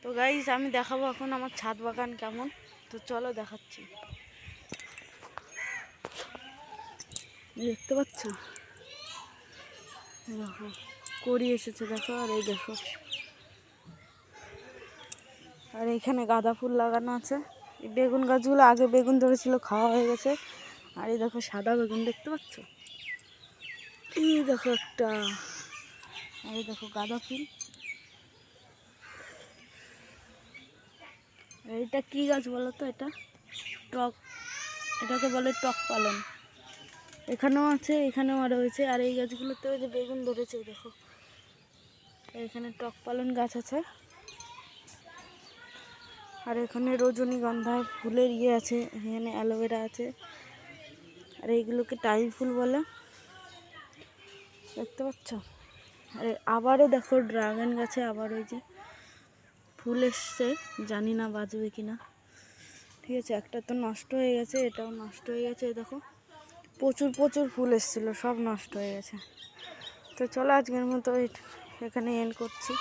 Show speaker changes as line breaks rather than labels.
তো গাইস আমি দেখাবো এখন আমার ছাদ বাগান কেমন। তো চলো দেখাচ্ছি। দেখতে পাচ্ছ, দেখো কড়ি এসেছে দেখো, আর এই দেখো, আর এখানে গাঁদা ফুল লাগানো আছে। এই বেগুন গাছগুলো আগে বেগুন ধরেছিল, খাওয়া হয়ে গেছে। আর এই দেখো সাদা বেগুন দেখতে পাচ্ছ, এই দেখো একটা, আর এই দেখো গাঁদা ফুল। এইটা কি গাছ বলো তো? এটা টক, এটাকে বলে টক পালন। এখানেও আছে, এখানেও আরও হয়েছে। আর এই গাছগুলোতেও যে বেগুন ধরেছে দেখো, এখানে টক পালন গাছ আছে। আর এখানে রজনীগন্ধা ফুলের ইয়ে আছে, এখানে অ্যালোভেরা আছে। আর এইগুলোকে টাইম ফুল বলে, দেখতে পাচ্ছ। আর আবারও দেখো ড্রাগন গাছে আবার ওই যে ফুল এসছে, জানি না বাঁচবে কিনা। ঠিক আছে, একটা তো নষ্ট হয়ে গেছে, এটাও নষ্ট হয়ে গেছে। দেখো প্রচুর প্রচুর ফুল এসেছিলো, সব নষ্ট হয়ে গেছে। তো চলো আজকের মতো এখানে এন্ড করছি।